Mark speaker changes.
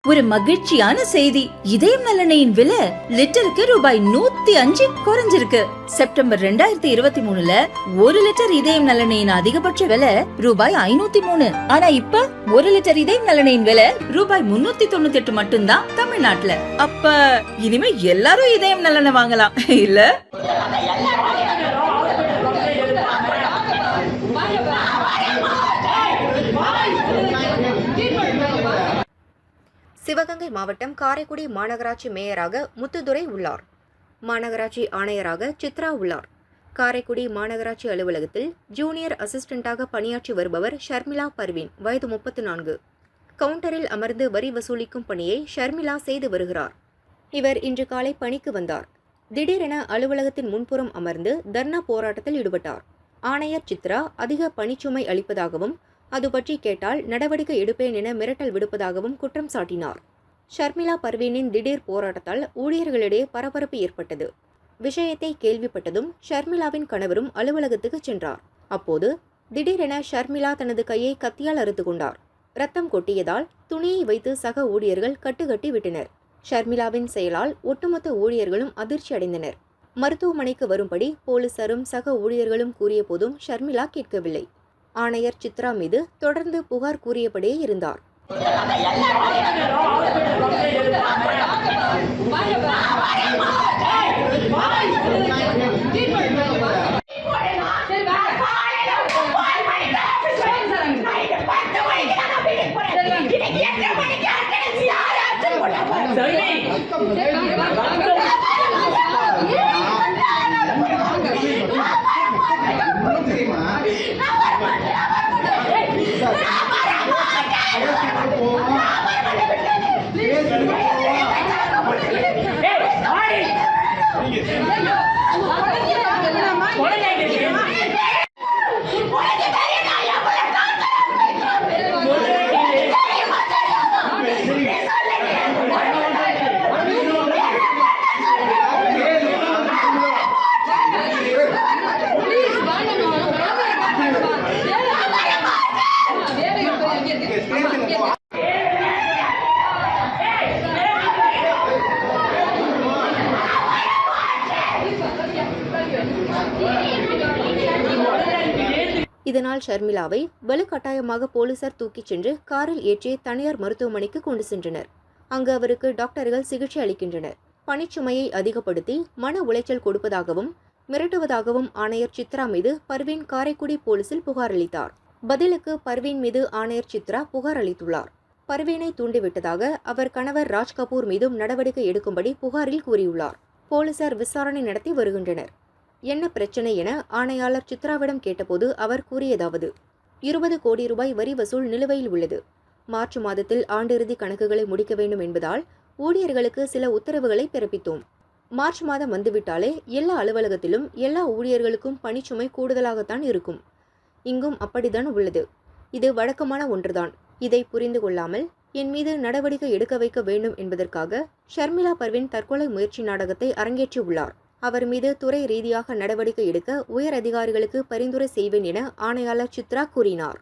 Speaker 1: ஒரு மகிழ்ச்சியான செய்தி. இதயம் நலனையின் விலை லிட்டருக்கு ரூபாய் 105 குறைஞ்சிருக்கு. செப்டம்பர் 2023ல 1 லிட்டர் இதயம் நலனையின் அதிகபட்ச விலை ரூபாய் 503. ஆனா இப்ப 1 லிட்டர் இதயம் நலனையின் விலை ரூபாய் 398 மட்டும்தான் தமிழ்நாட்டுல. அப்ப இனிமே எல்லாரும் இதயம் நலனை வாங்கலாம் இல்ல?
Speaker 2: சிவகங்கை மாவட்டம் காரைக்குடி மாநகராட்சி மேயராக முத்துதுரை உள்ளார். மாநகராட்சி ஆணையராக சித்ரா உள்ளார். காரைக்குடி மாநகராட்சி அலுவலகத்தில் ஜூனியர் அசிஸ்டண்டாக பணியாற்றி வருபவர் ஷர்மிளா பர்வீன், வயது 34. கவுண்டரில் அமர்ந்து வரி வசூலிக்கும் பணியை ஷர்மிளா செய்து வருகிறார். இவர் இன்று காலை பணிக்கு வந்தார். திடீரென அலுவலகத்தின் முன்புறம் அமர்ந்து தர்ணா போராட்டத்தில் ஈடுபட்டார். ஆணையர் சித்ரா அதிக பணிச்சுமை அளிப்பதாகவும் அது பற்றி கேட்டால் நடவடிக்கை எடுப்பேன் என மிரட்டல் விடுப்பதாகவும் குற்றம் சாட்டினார். ஷர்மிளா பர்வீனின் திடீர் போராட்டத்தால் ஊழியர்களிடையே பரபரப்பு ஏற்பட்டது. விஷயத்தை கேள்விப்பட்டதும் ஷர்மிளாவின் கணவரும் அலுவலகத்துக்கு சென்றார். அப்போது திடீரென ஷர்மிளா தனது கையை கத்தியால் அறுத்து கொண்டார். ரத்தம் கொட்டியதால் துணியை வைத்து சக ஊழியர்கள் கட்டுக்கட்டி விட்டனர். ஷர்மிளாவின் செயலால் ஒட்டுமொத்த ஊழியர்களும் அதிர்ச்சி அடைந்தனர். மருத்துவமனைக்கு வரும்படி போலீசாரும் சக ஊழியர்களும் கூறிய போதும் ஷர்மிளா கேட்கவில்லை. ஆணையர் சித்ரா மீது தொடர்ந்து புகார் கூறியபடியே இருந்தார். இதனால் ஷர்மிளாவை வலுக்கட்டாயமாக போலீசார் தூக்கிச் சென்று காரில் ஏற்றி தனியார் மருத்துவமனைக்கு கொண்டு சென்றனர். அங்கு அவருக்கு டாக்டர்கள் சிகிச்சை அளிக்கின்றனர். பணிச்சுமையை அதிகப்படுத்தி மன உளைச்சல் கொடுப்பதாகவும் மிரட்டுவதாகவும் ஆணையர் சித்ரா மீது பர்வீன் காரைக்குடி போலீசில் புகார் அளித்தார். பதிலுக்கு பர்வீன் மீது ஆணையர் சித்ரா புகார் அளித்துள்ளார். பர்வீனை தூண்டிவிட்டதாக அவர் கணவர் ராஜ் கபூர் மீதும் நடவடிக்கை எடுக்கும்படி புகாரில் கூறியுள்ளார். போலீசார் விசாரணை நடத்தி வருகின்றனர். என்ன பிரச்சனை என ஆணையாளர் சித்ராவிடம் கேட்டபோது அவர் கூறியதாவது: 20 கோடி ரூபாய் வரி வசூல் நிலுவையில் உள்ளது. மார்ச் மாதத்தில் ஆண்டிறுதி கணக்குகளை முடிக்க வேண்டும் என்பதால் ஊழியர்களுக்கு சில உத்தரவுகளை பிறப்பித்தோம். மார்ச் மாதம் வந்துவிட்டாலே எல்லா அலுவலகத்திலும் எல்லா ஊழியர்களுக்கும் பணிச்சுமை கூடுதலாகத்தான் இருக்கும். இங்கும் அப்படித்தான் உள்ளது. இது வழக்கமான ஒன்றுதான். இதை புரிந்து கொள்ளாமல் என் மீது நடவடிக்கை எடுக்க வைக்க வேண்டும் என்பதற்காக ஷர்மிளா பர்வீன் தற்கொலை முயற்சி நாடகத்தை அரங்கேற்றியுள்ளார். அவர் மீது துறை ரீதியாக நடவடிக்கை எடுக்க உயர் அதிகாரிகளுக்கு பரிந்துரை செய்வேன் என ஆணையாளர் சித்ரா கூறினார்.